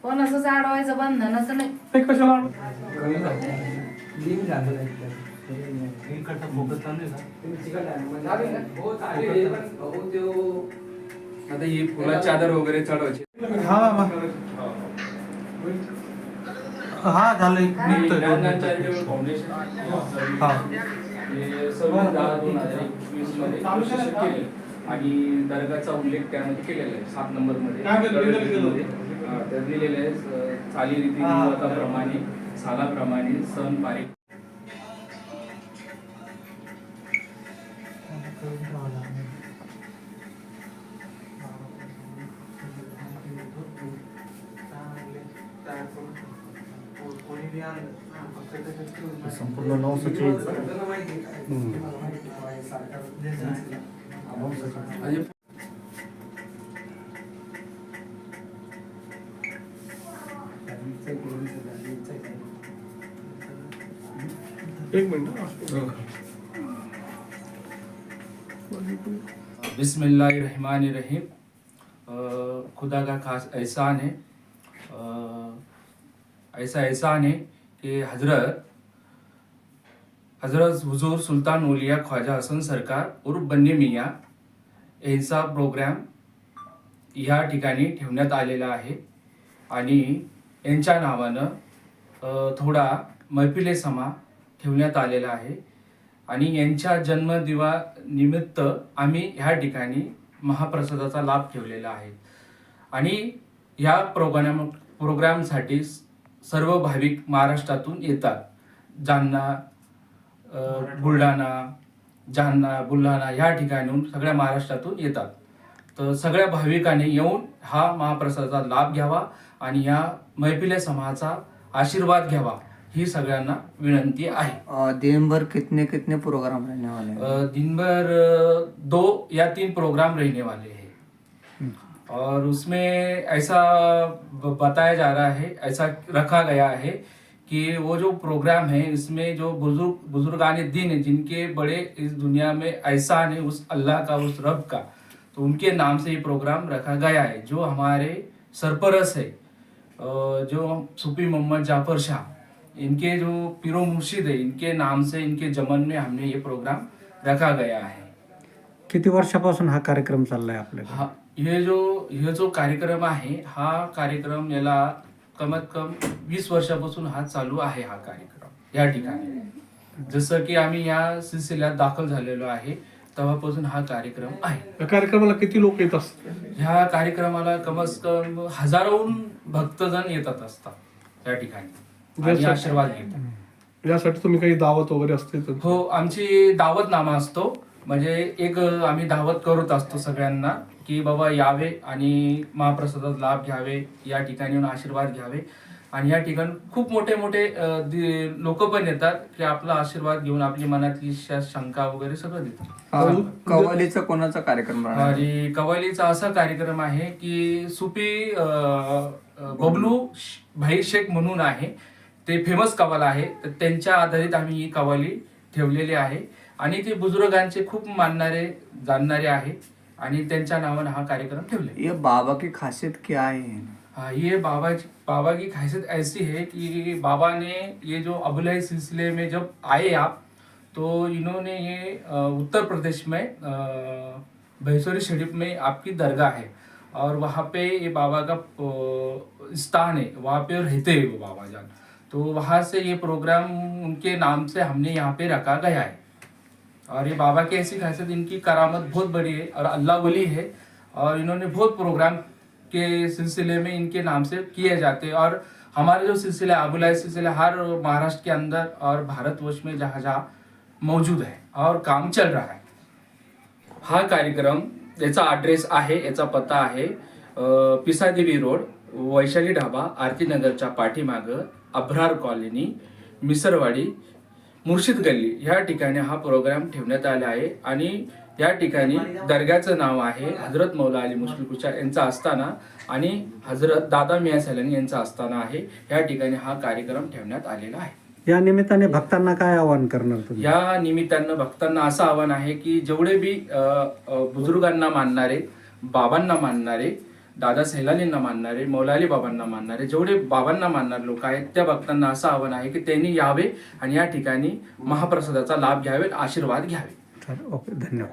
कोणाचं अडवायचं बंधन असं नाही. ते कशाला आता ही फुलाची चादर वगैरे चढवायची. हा हा झालं निघतोय. फाउंडेशन हा हे 26/10/2021 मध्ये प्रशासक केले आणि दर्गाचा उल्लेख त्यामध्ये केलेला आहे 7 नंबर मध्ये. तर दिलेले आहे चालीरीती नियमाप्रमाणे सालाप्रमाणे सण पारिक. संपूर्ण 9 सचिव एक मिनिट. बिस्मिल्लाहिर्रहमानिर्रहीम. खुदा का खास एहसान है, ऐसा एहसान है कि हजरत हुजूर सुल्तान औलिया ख्वाजा हसन सरकार उर्फ बन्नी मियाँ यांचा प्रोग्राम या ठिकाणी ठेवण्यात आलेला आहे आणि यांच्या नावानं थोडा मैफिले समा ठेवण्यात आलेला आहे आणि यांच्या जन्मदिवा निमित्त आम्ही ह्या ठिकाणी महाप्रसादाचा लाभ ठेवलेला आहे आणि या प्रोग्रामसाठी सर्व भाविक महाराष्ट्रातून येतात. बुलढाणा या ठिकाणून सगळ्या महाराष्ट्रातून येतात. तर सगळ्या भाविकांनी येऊन हा महाप्रसादाचा लाभ घ्यावा आणि या मैफिले समाचा आशीर्वाद घ्यावा ही सगळ्यांना विनंती आहे. दिन भर कितने प्रोग्राम रहने वाले हैं? दिन भर 2 या 3 प्रोग्राम रहने वाले हैं और उसमें ऐसा बताया जा रहा है, ऐसा रखा गया है कि वो जो प्रोग्राम है इसमें जो बुजुर्गाने दिन है जिनके बड़े इस दुनिया में एहसान है उस अल्लाह का, उस रब का, तो उनके नाम से ये प्रोग्राम रखा गया है. जो हमारे सरपरस्त है जो सूफी मोहम्मद जाफर शाह, इनके जो पीरो मुर्शिद है, इनके नाम से इनके जमन में हमने ये प्रोग्राम रखा गया है. किती वर्षापासून हा कार्यक्रम चाललाय आपल्याकडे? हा हे जो कार्यक्रम आहे हा कार्यक्रम याला कमीत कम 20 वर्षापासून हा चालू आहे. हा कार्यक्रम या ठिकाणी जसं की आम्ही या सिलसिल्यात दाखल झालेलो आहे तेव्हापासून हा कार्यक्रम आहे. या कार्यक्रमाला किती लोक येत असतात? ह्या कार्यक्रमाला कमीत कम हजारोहून भक्तजण येतात असतात या ठिकाणी आणि आशीर्वाद घेतात. यासाठी तुम्ही काही दावत वगैरे असते? हो, आमची दावतनामा असतो. म्हणजे एक आम्ही दावत करत असतो सगळ्यांना की बाबा यावे आणि महाप्रसादाचा लाभ घ्यावे, या ठिकाणी येऊन आशीर्वाद घ्यावे. आणि या ठिकाणी खूप मोठे लोक पण येतात की आपला आशीर्वाद घेऊन आपली मनातली शंका वगैरे सगळं देतात. कव्वालीचा कोणाचा कार्यक्रम? आणि कव्वालीचा असा कार्यक्रम आहे की सुफी बबलू भाई शेख म्हणून आहे, ते फेमस कव्वाल आहे. तर त्यांच्या आधारित आम्ही ही कव्वाली ठेवलेली आहे आणि ते बुजुर्गांचे खूप मानणारे जाणणारे आहे आणि त्यांच्या नावाने हा कार्यक्रम ठेवले. ये बाबा की खासियत क्या है? हाँ, ये बाबा की खासियत ऐसी है कि बाबा ने ये जो अबुलाई सिलसिले में जब आए आप, तो इन्होंने ये उत्तर प्रदेश में भैंसोरी शरीफ में आपकी दरगाह है और वहाँ पे ये बाबा का स्थान है, वहाँ पे रहते हैं वो बाबा जान. तो वहाँ से ये प्रोग्राम उनके नाम से हमने यहाँ पे रखा गया है. और ये बाबा की ऐसी खासियत, इनकी करामत बहुत बड़ी है और अल्लाह वली है और इन्होंने बहुत प्रोग्राम के सिलसिले में इनके नाम से किए जाते हैं. और हमारा जो सिलसिला अबुलाई सिलसिला हर महाराष्ट्र के अंदर और भारतवर्ष में जहाँ जहाँ मौजूद है और काम चल रहा है. हा कार्यक्रम याचा ॲड्रेस आहे, याचा पत्ता आहे पिसादेवी रोड, वैशाली ढाबा, आरती नगरच्या पाठीमागं, अभ्रार कॉलनी, मिसरवाडी, मुर्शिद गल्ली या ठिकाणी हा प्रोग्राम ठेवण्यात आला आहे. आणि या ठिकाणी दर्ग्याचं नाव आहे हजरत मौला अली मुश्किल कुशा यांचा आस्थाना आणि हजरत दादा मियाँ सैलानी यांचा आस्थाना आहे. या ठिकाणी हा कार्यक्रम ठेवण्यात आलेला आहे. या निमित्ताने भक्तांना काय आवाहन करणार तुम्ही? या निमित्तानं भक्तांना असं आव्हान आहे की जेवढे बी बुजुर्गांना मानणारे, बाबांना मानणारे दादा सैलानींना मानणारे, मौलाली बाबांना मानणारे, जेवढे बाबांना मानणारे लोक आहेत त्या भक्तांना असं आव्हान आहे की त्यांनी यावे आणि या ठिकाणी महाप्रसादाचा लाभ घ्यावे, आशीर्वाद घ्यावे. ओके, धन्यवाद.